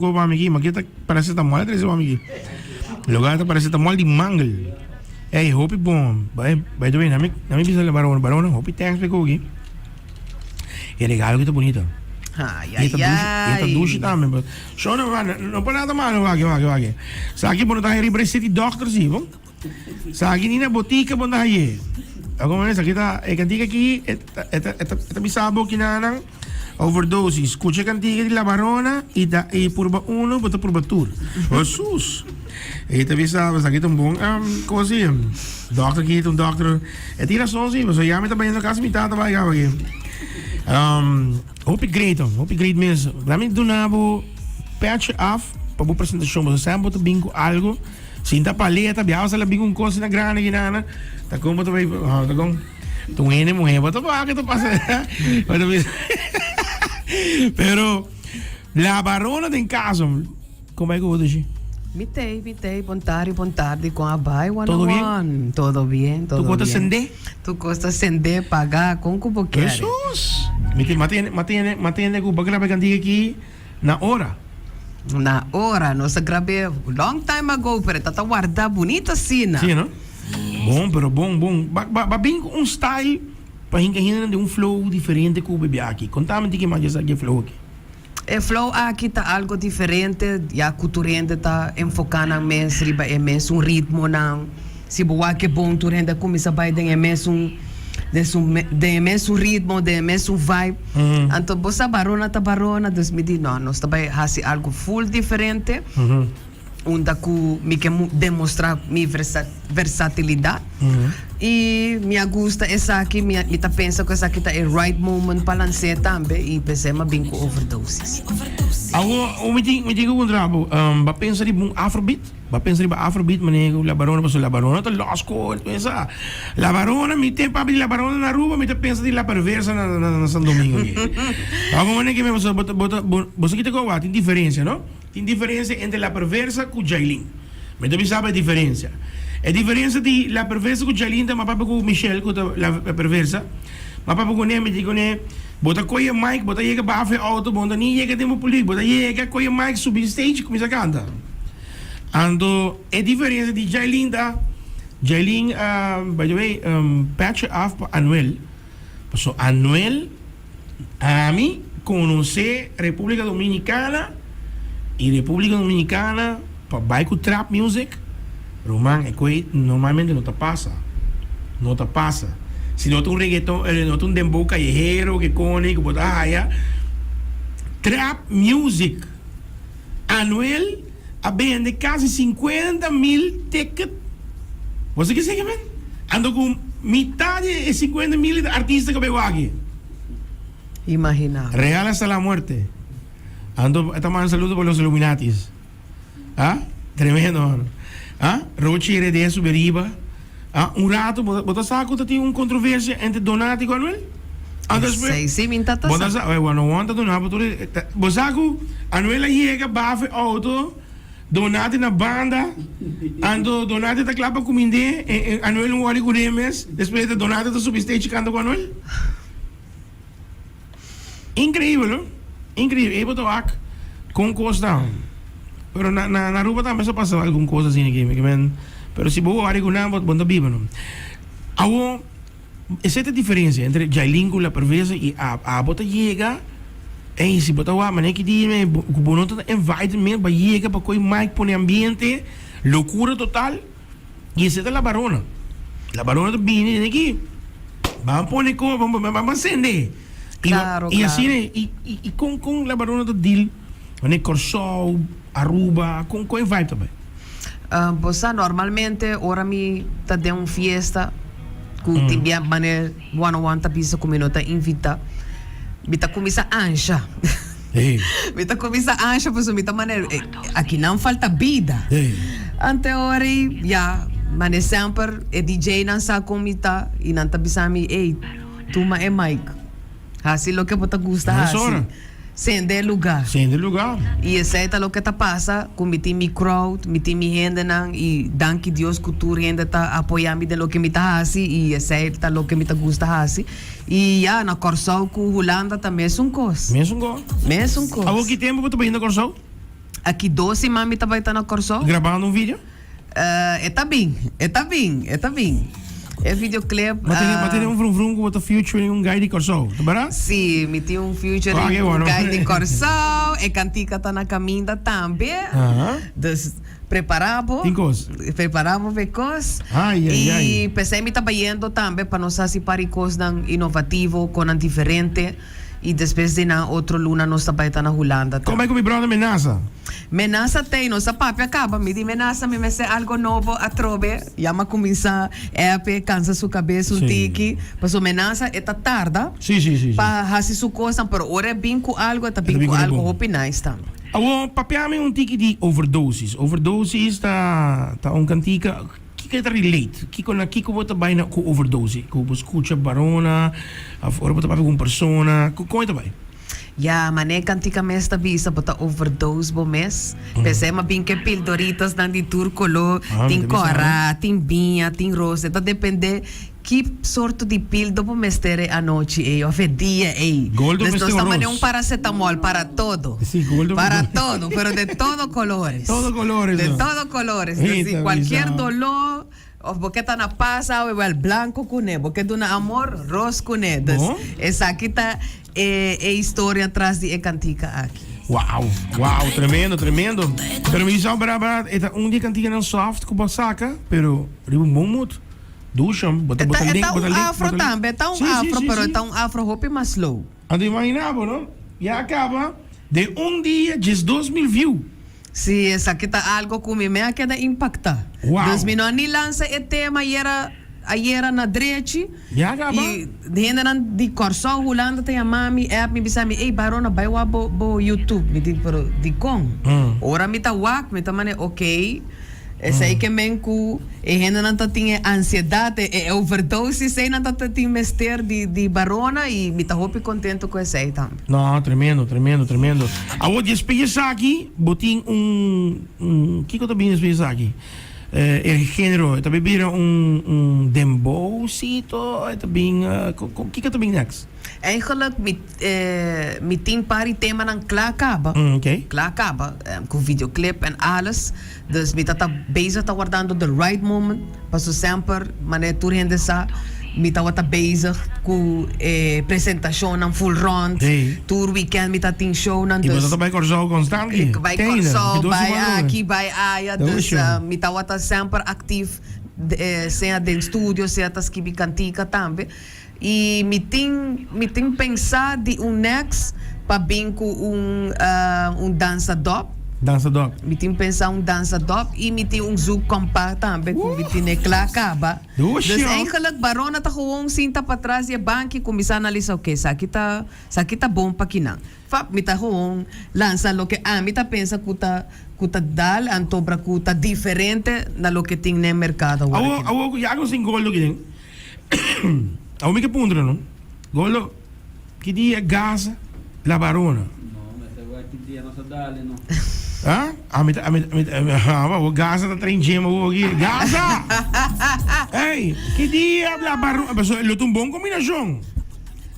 ko pamigi, makita paracetamol, tres pamigi. Lugar ta paracetamol di mangle. Hey, hopi bom. By the way, nami bisa la barona, hopi thanks pe kogi. E regalo kita bonito. Ay, Esta douche também. Só não para nada mal, wage. Saki bono ta heri city doctor si, bom. Saki ni na botika bon da haye. Ako man sa kita e kantika ki eta bisabo kinanang overdoses. Escucha cantiga de la barona y purba uno, bota purba tour. Jesus. E te bisa sa kita bom cosa doctor ki un doctor. E tira son si, so ya me ta bayando kasi mi tata vai gawagi. Hoop ik great mensen. Laat me doen nabo patch af, para boa apresentação, mas sempre botar bingo algo. Sinta paleta, biasa la bingo coisa na grande ginana. Tá como tu vai, tá como tu ene mulher, bota para que tu passa. Pero la barona tem caso, como é que eu vou dizer? Mitei, bom tarde com a Bai One. Todo bien? Todo bien. Tu costa sende? Tu costa sende, pagar com como quer. Jesus! Matene ko bagla cantiga aqui na hora. Na hora, nossa grave long time ago, pero tata guarda bonita sina. Sim, não? Bom, pero bom. Bem um style para hinka de um flow diferente que o bebê aqui. Contame que mais aqui flow aqui. O flow aqui tá algo diferente, já culturente tá enfocando mais riba é mais ritmo não. Se boa que bom turenda começa vai ter mais de mesmo ritmo, de mesmo vibe. Então, você barona, dus me diz, não, nós também fazemos algo full diferente. Onde me quer demonstrar minha versatilidade. E me gusta essa aqui, me tá pensa que essa aqui tá o right moment para lançar também e pensei mas bem com overdoses. Ako, me digo kung drabo, ba pensa rin mong Afrobeat? Ba pensa rin ba Afrobeat manigo la barona paso la barona to lost ko pensa. La barona mi te papi la barona na Aruba mi te pensa di la perversa na San Domingo ni. Ako man que me você kita ko wat diferença, no? Tem diferença entre la perversa com Jailin. Me te sabe a diferença. A diferença de la perversa com Jailin da mapa com Michelle com la perversa. Mapa com ne me digo ne bota coia mic, bota chega bafe auto, bota ni chega demo pulir, bota chega coia mic subir stage começa a cantar. Ando a diferença de Jailin by the way, patch off Anuel. So Anuel a mí conocer República Dominicana e República Dominicana para baixo trap music, Roman, normalmente não te passa. Se não tem reggaeton, não tem dembow callejero, que cone, que botar allá. Trap music. Anuel a vende quase 50,000 tickets. Você que segue, man? Ando com metade de 50,000 artistas que veo aqui. Imagina. Real hasta la muerte. Ando, estamos en saludo por los Illuminatis. ¿Ah? Tremendo. ¿Ah? Rochi RD Suberiba. Ah, un rato, ¿vos sabes que tiene una controversia entre Donati y Anuel? Sí, me intenta saber. Bueno, no aguanta Donati. ¿Vos sabes que Anuel llega, bafe auto, Donati na banda, ando Donati está clapa com Mindé, Anuel un wali kunemes, después de Donati está substage cantando con Anuel. Increíble, ¿no? Increíble. Ebo to ak com costa. Pero na Aruba também só passa alguma coisa assim aqui, pero se boa área com nada, bom da biba, não. Awo, essa é a diferença entre Jailin com a perversa e a bota chega, e se bota lá, mas que diz, o bono tá environment para chega para coi mic põe ambiente, loucura total. E essa é a barona. La barona do bine aqui. Vamos pôr com, vamos acender. Claro. E assim, e com a barona do deal, né, Corsol, Aruba, com vibe também. Você normalmente, ora me tá de uma fiesta, que tem maneira, one tá pisa como não tá invita, me tá começa ancha. Me tá começa ancha, pois me tá maneira, aqui não falta vida. Ante ora, já, mas sempre, DJ não sabe como tá, e não tá pisando, ei, toma é mic. Assim lo que você gosta, assim. Sende lugar. E esse é o que está passa, com mi crowd, mi gente não, e danke Deus que tu gente está apoiando de lo que me está assim, e esse é o que me está gosta assim. E já na Corsol com Holanda também é um coisa. Mesmo um coisa. Mesmo um coisa. Há que tempo você está indo na Corsol? Aqui 12 mami tá baita na corso. Gravando um vídeo? Está bem. É videoclip. Mas tem um vrum com o featuring um guy de Corso, tá bem? Sim, me tem um featuring que um bueno. guy de corso. E cantica tá na caminha também. Dus preparamos. Preparamos becos. E pensei me trabalhando também para nós fazer paricos inovativo, com diferente. E depois de na outro luna nós também tá na Holanda. Como é que o meu brother Menasa? Menasa tem, nossa papi acaba, me di menasa, me mese algo novo a trobe, yama começar cansa sua cabeça um tiki, mas o menasa é tarda, Sim. para fazer sua coisa, pero ora é bem com algo, é bem com algo, hope nice também. Papi, um tiki de overdoses. Overdoses tá cantica. Que relate, que bota baina com overdose, com escuta barona, ora bota com persona, como é também? Ja, maar nee, kantika mesta visa bota overdose bo mes. Pensei ma bem que pildoritas dan di turcolo, tin cora, tin binha, tin rose, tá depende que sorto de pildo bo mestere a noite e o dia e. Goldo nós também um paracetamol para todo. Sí, goldo para todo, pero de todo colores. Todo colores. De todo colores. Assim, qualquer dolor o porque tá na passa o el blanco cune, porque do na amor ros cune. Essa aqui tá é história atrás de cantica aqui. Uau, tremendo. Pero me diz braba, um dia cantica não soft com saca, pero ribo bom muito. Dusham, bota link, bota link. Afro também, tá afro, pero tá afro hope mais slow. Ando imaginava, não? E acaba de dia, just 2.000 views. Sim, essa aqui tá algo que me queda impactar. Uau. 2000 ni lança e tema e era na direita. Já acaba. E de Corso, Holanda tem a mami, me bisami, ei, barona, vai lá bo YouTube, me diz, pero de com. Ora me tá wak, me tá mane, ok. Essa aí que menku, e ainda não tinha ansiedade, e overdose, sei não tinha mestre de barona, e me tá hope contento com essa aí também. Não, tremendo. A outra experiência aqui, botin que eu tô bem experiência aqui? Gênero, também vira dembowcito, também, que eu tô bem next? Eigenlijk, met 10 pari thema dan klaarkaba. Okay. Klaarkaba, com videoclip en alles. Dus met dat bezig te guardando the right moment. Paso sempre, mané tour hende sa, met dat bezig com presentação en full round. Tour weekend met dat team show dan. Dus dat bij Corso constant. Bij Corso, bij Aki, bij Aya. Dus met dat sempre actief, seja de studio, seja das kibi cantica também. E me tem pensar de next para bem com dança dop. Dança dop. Me tem pensar dança dop e me tem zoek compact também com me tem acaba. Dus eigenlijk barona tá gewoon sinta para trás e banque começar a analisar ok, sa kita bom para kinang. Fap me tá gewoon lança lo que me tá pensa kuta dal antobra kuta diferente na lo que tem no mercado. Awo ya go sin gol lo que Ako may kapundra, no? Golo, que dia gasa la barona? No, mas agora que dia não se dá, não. Ah? Gasa tá trem aqui. Gasa! Ei, que dia la barona? Mas ele tem uma boa combinação.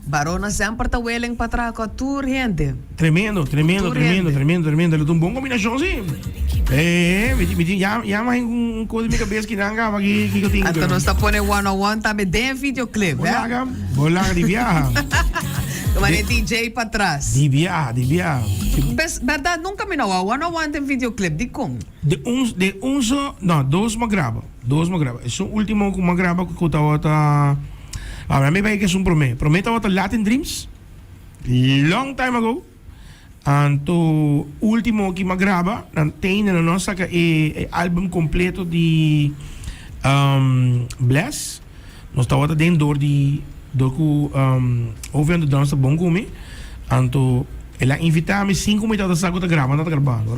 Barona sempre está willing para trás com a tour, gente. Tremendo. Ele tem uma boa combinação, sim. Já mais coisa na minha cabeça que não acaba aqui que eu tenho. Então nós está pondo one-on-one também de videoclip, né? Bolaga de viagem. Mas é DJ para trás. De viagem. Verdade, nunca me não one-on-one de videoclip, de como? Dois me grava. Esse último que me grava que eu estava... me vai que es un prometo Latin Dreams long time ago anto último que me grava tem na nossa álbum completo de Bless nós estava dentro de ouvindo dança bom comigo anto ela invitava-me 5 minutos de saco de gravando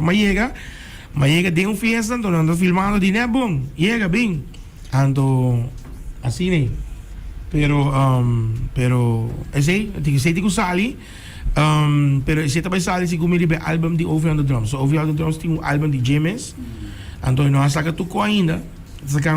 mas chega de um fiesta então ando filmando de né bom chega bem anto assim né pero esse que sali pero esse também sali se como ele álbum de Over on the Drums so Over on the Drums tem álbum de James então nós saca tudo ainda saca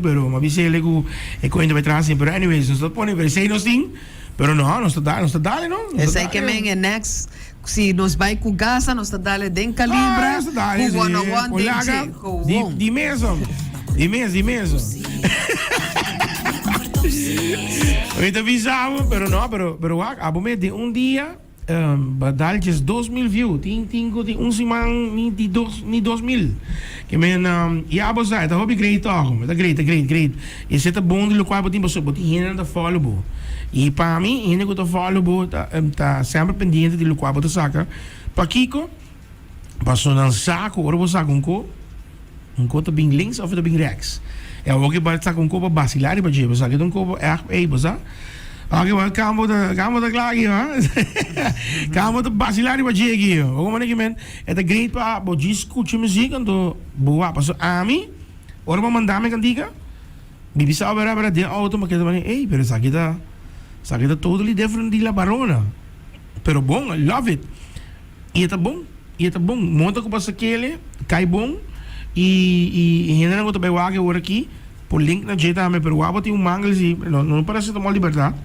pero mas você lego é que ainda vai trazer pero anyways nós põe pero sei nós tem pero não está dale não esse aí que vem é next si nos vai com gasa, nós tá dale den calibra, isso dá, com one-on-one, den Olaga, jeito. di mesmo. Di mesmo. Eu te avisava, pero abo me de dia, badal just 2.000 views, tingo de semana ni 2.000. Que men, abo sa, ita hobby great ako, ita great. E se ta bom de lo qual botin hina da follow bo. E para mim, hina ko ta follow bo, ta sempre pendiente de lo qual botin saca. Pa Kiko, passou num saco, ora vou sacar um co tá bem links of tá bem rechts. É o que vai estar com copa vacilar e bater, você que um copa é bosa. Aqui vai campo da claro aqui, campo da vacilar e bater aqui. O como é que men é da great para botar escutar música quando boa passou a mim. Ora vou mandar me cantiga. Bibi sabe para de auto mas que tá ei, pero isso aqui tá totally different de La Barona. Pero bom, I love it. E tá bom. Monta com passa aquele, cai bom. E ainda não estou bem agora aqui por link na jeita me pero wabo tem mangel si não parece tomar liberdade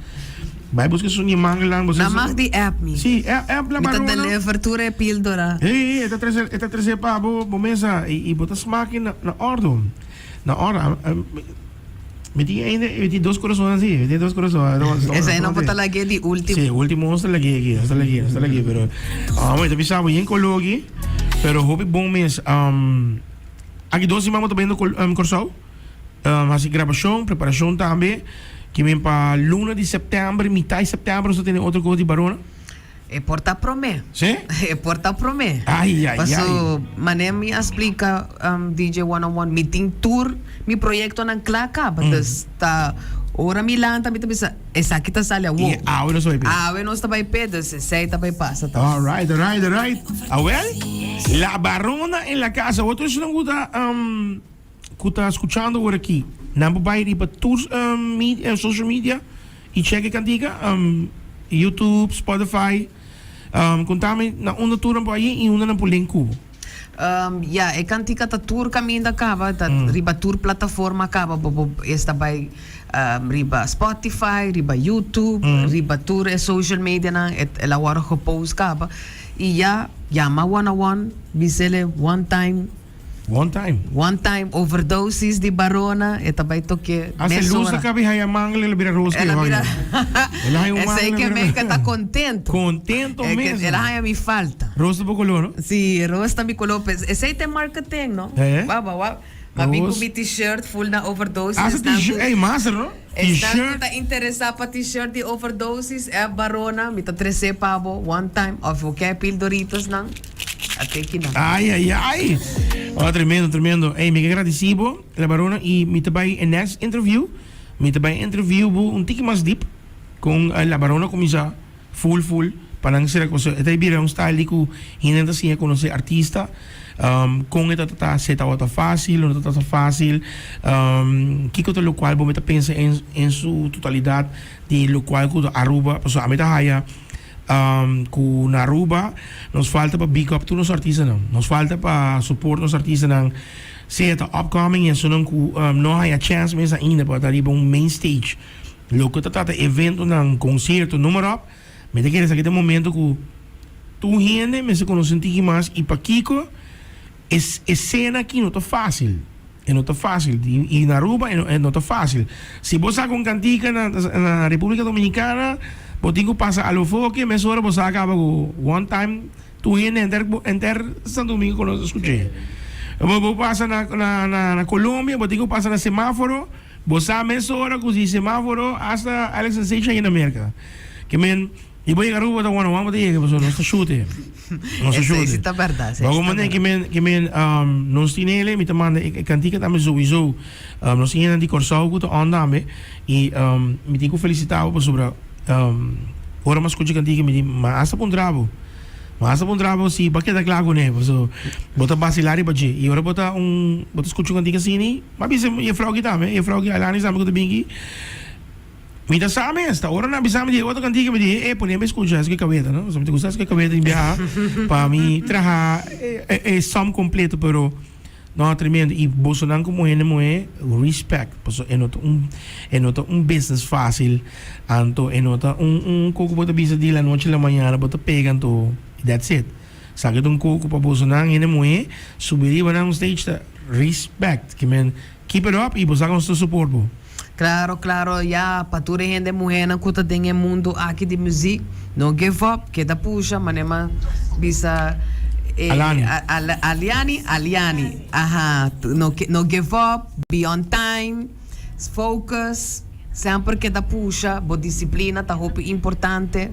vai buscar sua mangel lá você na mag di app mi sim app La Barona mita delivertura e píldora esta treze pa bo mesa e botas máquina na ordo me tinha dois corações assim me tinha dois corações essa aí não pode lagi di último sim último está aqui pero mas também sabe em coloque pero hobby bom mês aqui 12 vamos também no Corsão assim gravação, preparação também que vem para luna de setembro, metade de setembro você tem outra coisa de Barona é porta promê sim? é porta promê ai mané me explica DJ One-on-One meeting tour mi proyecto nang klaka batas ta ora milanta mi tabisa esa kita salya wo não sou não está by pedas sei tá by passa tá alright well La Barona en la casa outros não gusta está escuchando por aqui não vai ir para tours social media e cheque cantiga YouTube Spotify contame na uma tour para aí e uma na por link cubo e cantica ta tour caminho da cava ta riba tour plataforma cava esta by riba Spotify riba YouTube riba tour e social media na ela agora post cava e ma one-on-one bisele one time overdoses di Barona eta by toque asa luz da cabe haya mangle ela vira rosa ela vira ela haya essa aí que me está contento mesmo ela haya mi falta rosa po color sí rosa mi color esse aí tem marketing no baba Mabi com mi t-shirt full na overdoses. Asa t-shirt, master, no? T-shirt. Está interessado para t-shirt de overdoses, Barona, mita 13 pavo, one time, of okay, pildoritos nang, até que não. Ai. Oh, tremendo. Ei, me agradecido, La Barona, e me também em next interview, um tiki mais deep, com La Barona começar full, para não ser coisa, até vir um style que ainda assim é conhecer artista. Com esta tá fácil, não tá fácil. Que coisa lo qual vamos pensar em sua totalidade de lo qual que Aruba, pessoal, a meta haya com na Aruba nos falta para big up todos os artistas não, nos falta para support os artistas não. Se tá upcoming e so não haya chance mesmo ainda para arriba main stage. Lo que tá evento não concerto número up, me te queres aqui tem momento que tu gente me se conhece um pouquinho mais e para Kiko cena aqui não está fácil. E na Aruba não está fácil. Se você com cantica na República Dominicana, você passa a lofoque, mas agora você acaba com one time, tu enter Santo Domingo quando eu escutei. Você passa na Colômbia, você passa na semáforo, você a mesma hora com o semáforo hasta Alex Sensation aí na América. Que men e vou chegar Aruba da one-on-one, você não está chute. Isso tá verdade. Bago man que men nos tinele, me tamanda cantica também sowieso. Nos tinha de Corsão que tá andando e me tenho felicitado por sobre ora mas escuta cantica me mas hasta pun trabo si porque da claro né, so bota vacilar e baje. E ora bota escuta cantica sini, mas bisa e frau que também, e frau que alani sabe que tá bem aqui. Minta sabe esta hora na bisama de outra cantiga me diz ponia me escutar essa cabeta, não? Só me gusta essa cabeta em viajar para mim trabalhar é som completo, pero não tremendo e Bolsonaro como ele respect, porque é nota business fácil, anto é nota coco bota bisa de la noche la mañana bota pegando That's it. Sakit ang kuko pa boso nang ina mo subiri ba ng stage ta respect. Kimen keep it up, ibo sa kong support po. Claro, ya pature gente mujer na kuta den mundo aqui de music. No give up, queda puxa, manema bisa Aliani. Aha, no give up, be on time, focus, sempre queda puxa, bo disciplina ta hopi importante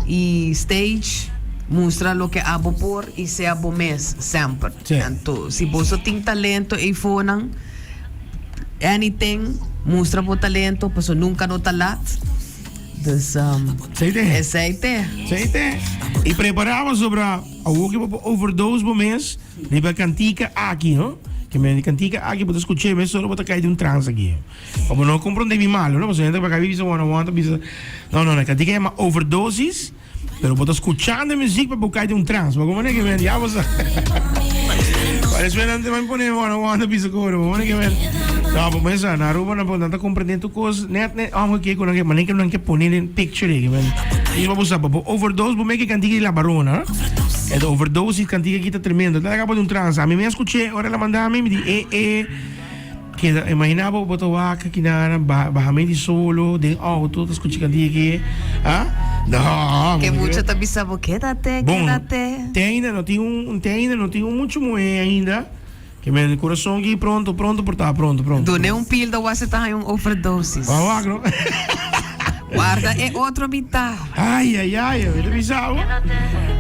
e stage mostra lo que abo por e se abo mes sempre. Sí. Então, se você tem talento e fonang anything, mostra po talento, paso nunca no talat. Dus, aceite. E preparamos sobre a overdose po mes, di ba cantica aqui, no? Que me cantica aqui, pero escuché, me solo bota cair de un trance aqui. Como no comprende malo, no? Pues gente para cair bisa one, bisa. No, cantica llama overdosis, pero bota escuchando música para cair de un trance. Como no que me ya vos. Parece que antes me pone one, bisa coro, como no que me. No, pues mesa, na Aruba na po nata comprendendo coisas, net amo que quando que maneira não que poner em picture que men. E vamos usar para overdose, vou make cantiga de la barona. É overdose cantiga que tá tremendo. Tá acabou de trans. A mim me escutei, ora ela mandava me di que imaginava botar vaca que na barramento solo, de auto, tá escutei cantiga que, não. Que mucho tá bisabo, quédate. Tem ainda, não tem muito moe ainda. Que meu coração aqui pronto, por estar pronto. Done pil da você tá em overdose. Vamos, Guarda, é outro mitad. Ai, eu bizarro.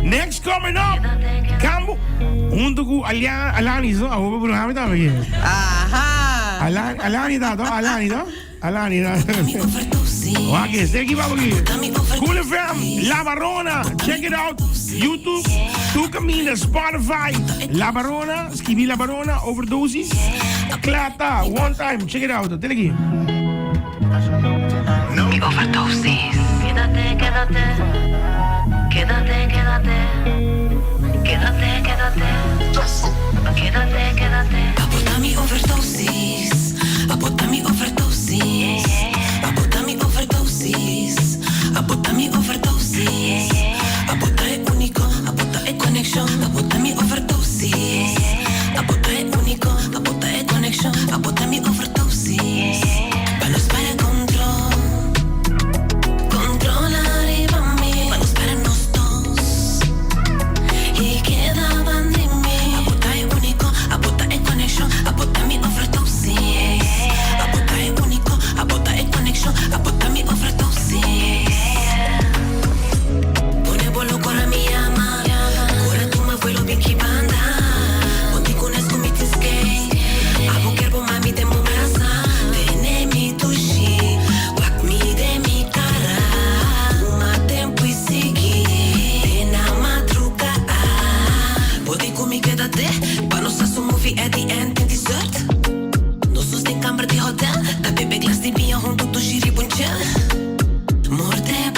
Next coming up, Cambo. Junto com Alani, não? A roupa por lá, tá aqui. Aha. Alani, tá? Ok, tem aqui, vamos aqui. Cool FM, La Barona, check it out. YouTube, Tu Camina, Spotify, La Barona, escrevi La Barona, Overdosis. Clata, one time, check it out. Tell aqui. Mi overdosis. Quédate. Abota mi overdosis. Abota mi overdosis. Abota mi overdosis. Abota mi overdosis. Abota è unico. Abota è connection. Abota mi overdosis. Abota è unico. Abota è connection. Abota mi overdosis. Para nos para control. Controlar para mí. Para nos para nos dos. Y quedaban de mí. Abota è unico. Abota è connection. Abota mi overdosis. Abota è unico. Abota è connection. Abota mi overdosis. Pone bolo con la mia ama. Cura tu ma vuelo bien que banda. Ponti con es con mi tiskei. Abo kerbo mami de mumasa. Vene mi tushi. Wak mi de mi cara. Uma tempo e segui. De na madruga. Podi com mi quédate. Pa nos su movie at the end in dessert. Nossos tem câmara de hotel. Da bebê glass de binha junto do giri bunchel. Morde